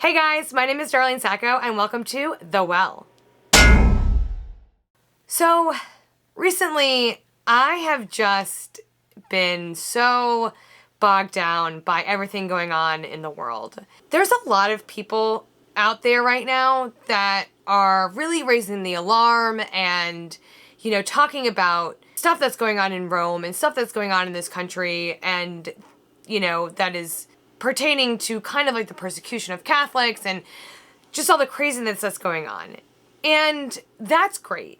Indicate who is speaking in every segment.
Speaker 1: Hey guys, my name is Darlene Sacco and welcome to The Well. So recently I have just been so bogged down by everything going on in the world. There's a lot of people out there right now that are really raising the alarm and, talking about stuff that's going on in Rome and stuff that's going on in this country and, that is pertaining to kind of like the persecution of Catholics and just all the craziness that's going on. And that's great.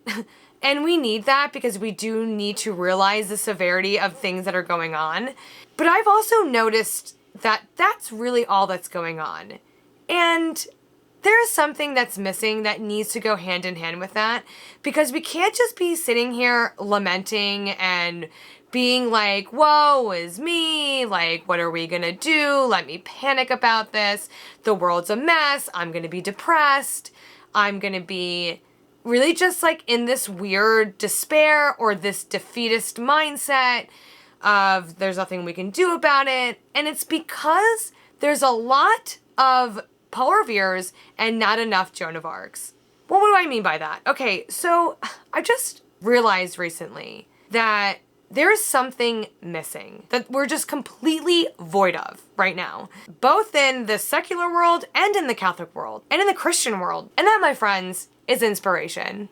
Speaker 1: And we need that because we do need to realize the severity of things that are going on. But I've also noticed that that's really all that's going on. And there is something that's missing that needs to go hand in hand with that, because we can't just be sitting here lamenting and being like, woe is me, like, what are we gonna do? Let me panic about this. The world's a mess. I'm gonna be depressed. I'm gonna be really just like in this weird despair or this defeatist mindset of there's nothing we can do about it. And it's because there's a lot of Paul Revere's and not enough Joan of Arc's. Well, what do I mean by that? Okay, so I just realized recently that there is something missing that we're just completely void of right now, both in the secular world and in the Catholic world and in the Christian world. And that, my friends, is inspiration.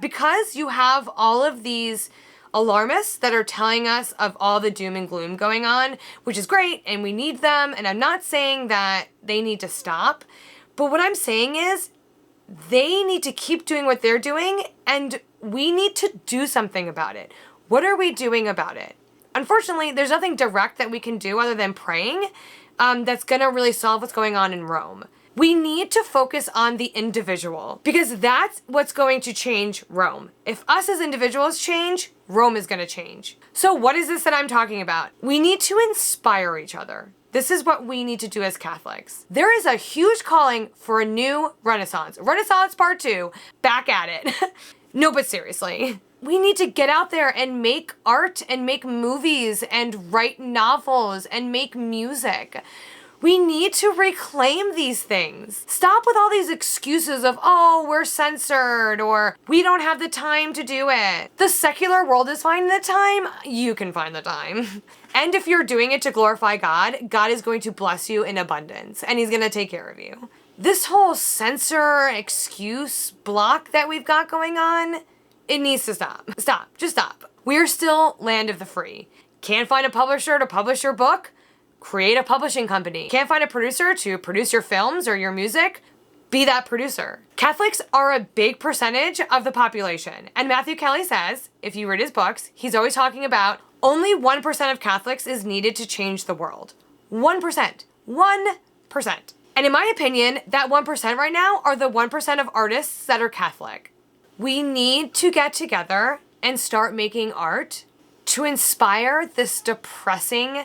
Speaker 1: Because you have all of these alarmists that are telling us of all the doom and gloom going on, which is great, and we need them, and I'm not saying that they need to stop, but what I'm saying is they need to keep doing what they're doing, and we need to do something about it. What are we doing about it? Unfortunately, there's nothing direct that we can do other than praying that's gonna really solve what's going on in Rome. We need to focus on the individual because that's what's going to change Rome. If us as individuals change, Rome is gonna change. So what is this that I'm talking about? We need to inspire each other. This is what we need to do as Catholics. There is a huge calling for a new Renaissance. Renaissance Part 2, back at it. No, but seriously. We need to get out there and make art and make movies and write novels and make music. We need to reclaim these things. Stop with all these excuses of, oh, we're censored or we don't have the time to do it. The secular world is finding the time. You can find the time. And if you're doing it to glorify God, God is going to bless you in abundance and he's going to take care of you. This whole censor excuse block that we've got going on, it needs to stop. Stop. Just stop. We're still land of the free. Can't find a publisher to publish your book? Create a publishing company. Can't find a producer to produce your films or your music? Be that producer. Catholics are a big percentage of the population. And Matthew Kelly says, if you read his books, he's always talking about only 1% of Catholics is needed to change the world. 1%. 1%. And in my opinion, that 1% right now are the 1% of artists that are Catholic. We need to get together and start making art to inspire this depressing,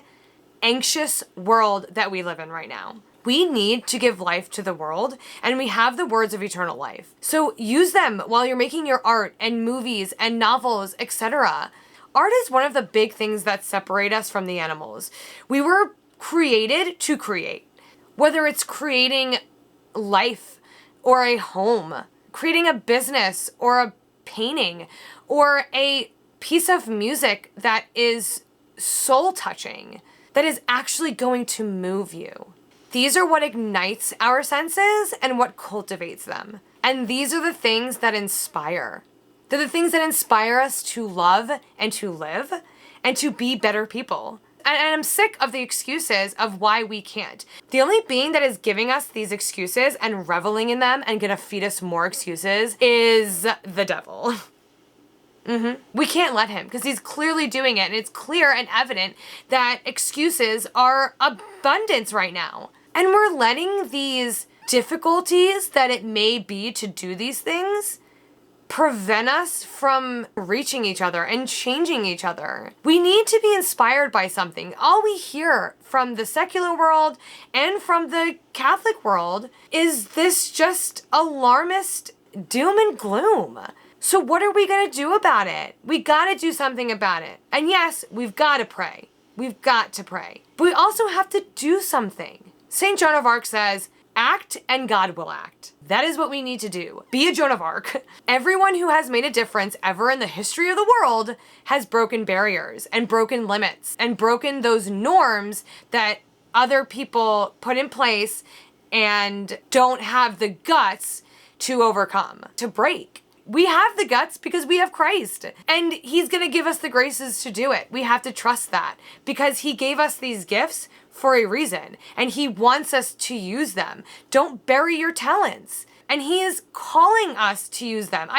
Speaker 1: anxious world that we live in right now. We need to give life to the world, and we have the words of eternal life. So use them while you're making your art and movies and novels, etc. Art is one of the big things that separate us from the animals. We were created to create. Whether it's creating life or a home, creating a business or a painting or a piece of music that is soul-touching, that is actually going to move you. These are what ignites our senses and what cultivates them. And these are the things that inspire. They're the things that inspire us to love and to live and to be better people. And I'm sick of the excuses of why we can't. The only being that is giving us these excuses and reveling in them and gonna feed us more excuses is the devil. We can't let him because he's clearly doing it, and it's clear and evident that excuses are abundance right now. And we're letting these difficulties that it may be to do these things prevent us from reaching each other and changing each other. We need to be inspired by something. All we hear from the secular world and from the Catholic world is this just alarmist doom and gloom. So what are we gonna do about it? We gotta do something about it. And yes, we've gotta pray. We've got to pray. But we also have to do something. St. Joan of Arc says, Act and God will act. That is what we need to do. Be a Joan of Arc. Everyone who has made a difference ever in the history of the world has broken barriers and broken limits and broken those norms that other people put in place and don't have the guts to overcome, to break. We have the guts because we have Christ, and he's going to give us the graces to do it. We have to trust that because he gave us these gifts for a reason, and he wants us to use them. Don't bury your talents. And he is calling us to use them.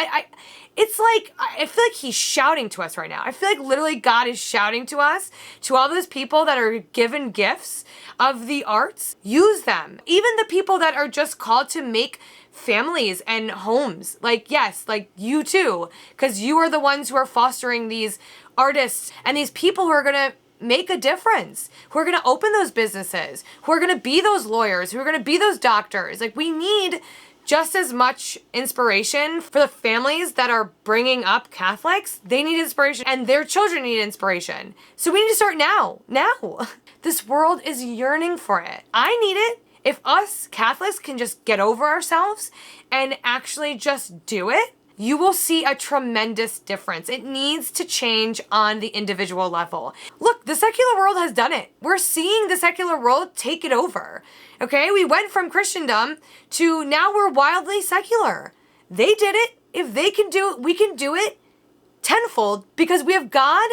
Speaker 1: It's like, I feel like he's shouting to us right now. I feel like literally God is shouting to us, to all those people that are given gifts of the arts, use them. Even the people that are just called to make families and homes. Like, yes, like you too, because you are the ones who are fostering these artists and these people who are going to make a difference, who are going to open those businesses, who are going to be those lawyers, who are going to be those doctors. Like, we need just as much inspiration for the families that are bringing up Catholics. They need inspiration and their children need inspiration. So we need to start now. Now. This world is yearning for it. I need it. If us Catholics can just get over ourselves and actually just do it, you will see a tremendous difference. It needs to change on the individual level. Look, the secular world has done it. We're seeing the secular world take it over. Okay, we went from Christendom to now we're wildly secular. They did it. If they can do it, we can do it tenfold because we have God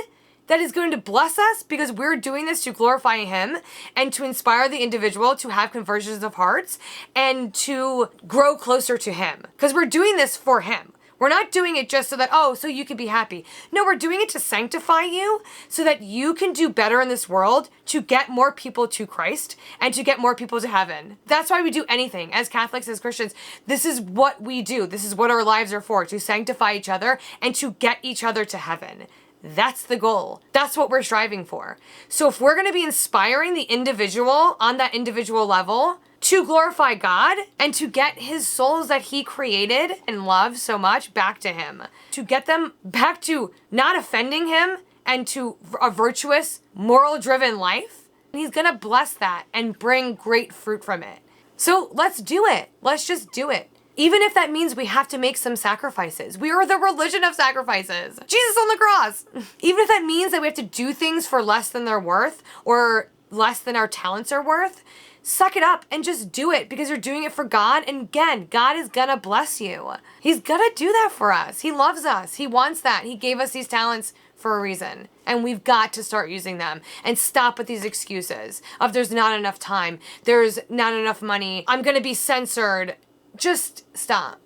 Speaker 1: that is going to bless us because we're doing this to glorify him and to inspire the individual to have conversions of hearts and to grow closer to him because we're doing this for him. We're not doing it just so that, so you can be happy. No, we're doing it to sanctify you so that you can do better in this world to get more people to Christ and to get more people to heaven. That's why we do anything as Catholics, as Christians. This is what we do. This is what our lives are for, to sanctify each other and to get each other to heaven. That's the goal. That's what we're striving for. So if we're going to be inspiring the individual on that individual level to glorify God and to get his souls that he created and loves so much back to him, to get them back to not offending him and to a virtuous, moral-driven life, he's going to bless that and bring great fruit from it. So let's do it. Let's just do it. Even if that means we have to make some sacrifices. We are the religion of sacrifices. Jesus on the cross. Even if that means that we have to do things for less than they're worth or less than our talents are worth, suck it up and just do it because you're doing it for God. And again, God is gonna bless you. He's gonna do that for us. He loves us. He wants that. He gave us these talents for a reason. And we've got to start using them and stop with these excuses of there's not enough time, there's not enough money, I'm gonna be censored. Just stop.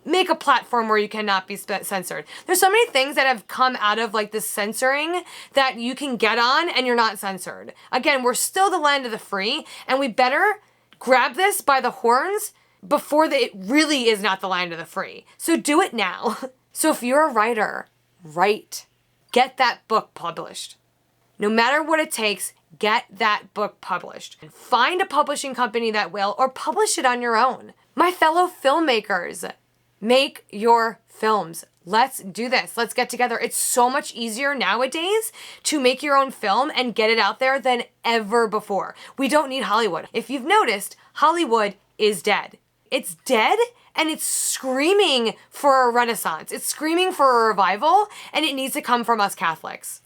Speaker 1: Make a platform where you cannot be censored. There's so many things that have come out of like this censoring that you can get on and you're not censored. Again, we're still the land of the free and we better grab this by the horns before it really is not the land of the free. So do it now. So if you're a writer, write. Get that book published. No matter what it takes, get that book published. Find a publishing company that will, or publish it on your own. My fellow filmmakers, make your films. Let's do this. Let's get together. It's so much easier nowadays to make your own film and get it out there than ever before. We don't need Hollywood. If you've noticed, Hollywood is dead. It's dead and it's screaming for a renaissance. It's screaming for a revival and it needs to come from us Catholics.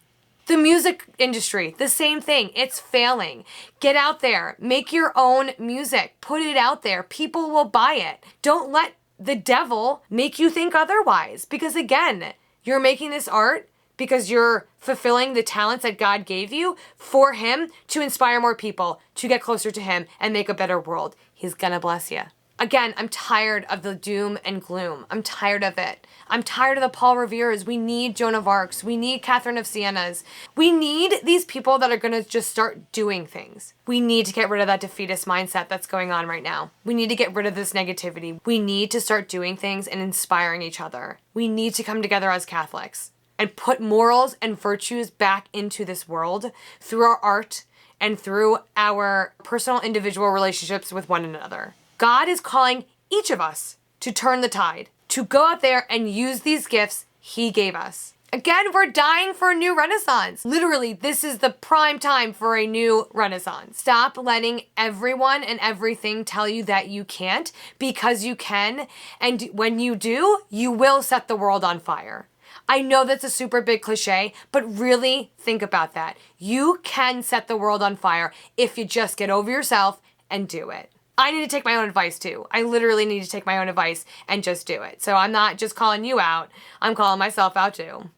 Speaker 1: The music industry, the same thing. It's failing. Get out there. Make your own music. Put it out there. People will buy it. Don't let the devil make you think otherwise. Because again, you're making this art because you're fulfilling the talents that God gave you for him to inspire more people, to get closer to him and make a better world. He's gonna bless you. Again, I'm tired of the doom and gloom. I'm tired of it. I'm tired of the Paul Revere's. We need Joan of Arc's. We need Catherine of Siena's. We need these people that are going to just start doing things. We need to get rid of that defeatist mindset that's going on right now. We need to get rid of this negativity. We need to start doing things and inspiring each other. We need to come together as Catholics and put morals and virtues back into this world through our art and through our personal individual relationships with one another. God is calling each of us to turn the tide, to go out there and use these gifts he gave us. Again, we're dying for a new renaissance. Literally, this is the prime time for a new renaissance. Stop letting everyone and everything tell you that you can't, because you can. And when you do, you will set the world on fire. I know that's a super big cliche, but really think about that. You can set the world on fire if you just get over yourself and do it. I need to take my own advice too. I literally need to take my own advice and just do it. So I'm not just calling you out, I'm calling myself out too.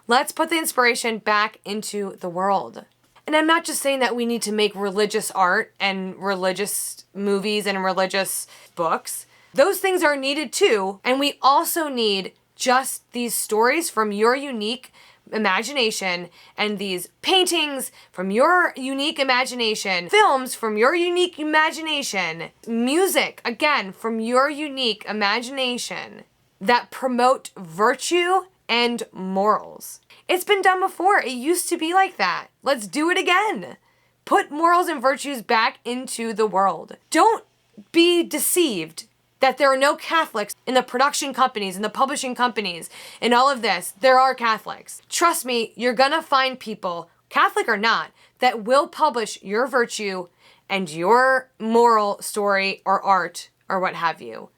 Speaker 1: Let's put the inspiration back into the world. And I'm not just saying that we need to make religious art and religious movies and religious books. Those things are needed too. And we also need just these stories from your unique imagination, and these paintings from your unique imagination, films from your unique imagination, music, again, from your unique imagination, that promote virtue and morals. It's been done before. It used to be like that. Let's do it again. Put morals and virtues back into the world. Don't be deceived that there are no Catholics in the production companies, in the publishing companies, in all of this. There are Catholics. Trust me, you're gonna find people, Catholic or not, that will publish your virtue and your moral story or art or what have you.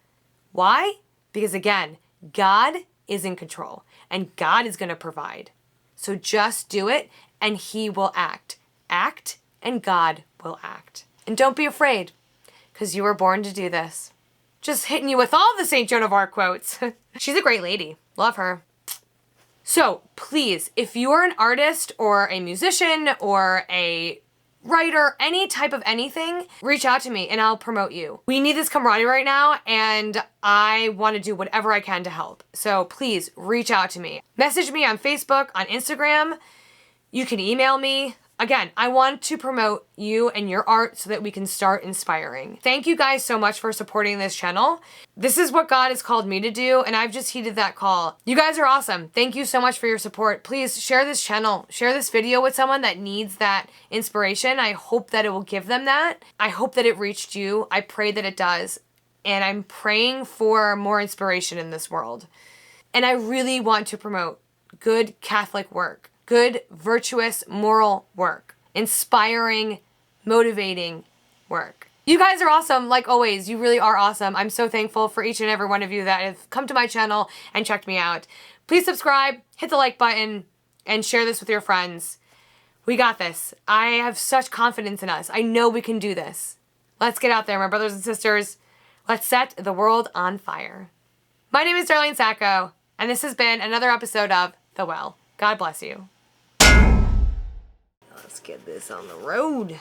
Speaker 1: Why? Because again, God is in control and God is gonna provide. So just do it and He will act. Act and God will act. And don't be afraid, because you were born to do this. Just hitting you with all the St. Joan of Arc quotes. She's a great lady. Love her. So please, if you're an artist or a musician or a writer, any type of anything, reach out to me and I'll promote you. We need this camaraderie right now and I want to do whatever I can to help. So please reach out to me. Message me on Facebook, on Instagram. You can email me. Again, I want to promote you and your art so that we can start inspiring. Thank you guys so much for supporting this channel. This is what God has called me to do, and I've just heeded that call. You guys are awesome. Thank you so much for your support. Please share this channel. Share this video with someone that needs that inspiration. I hope that it will give them that. I hope that it reached you. I pray that it does. And I'm praying for more inspiration in this world. And I really want to promote good Catholic work. Good, virtuous, moral work. Inspiring, motivating work. You guys are awesome, like always. You really are awesome. I'm so thankful for each and every one of you that have come to my channel and checked me out. Please subscribe, hit the like button, and share this with your friends. We got this. I have such confidence in us. I know we can do this. Let's get out there, my brothers and sisters. Let's set the world on fire. My name is Darlene Sacco, and this has been another episode of The Well. God bless you. Let's get this on the road.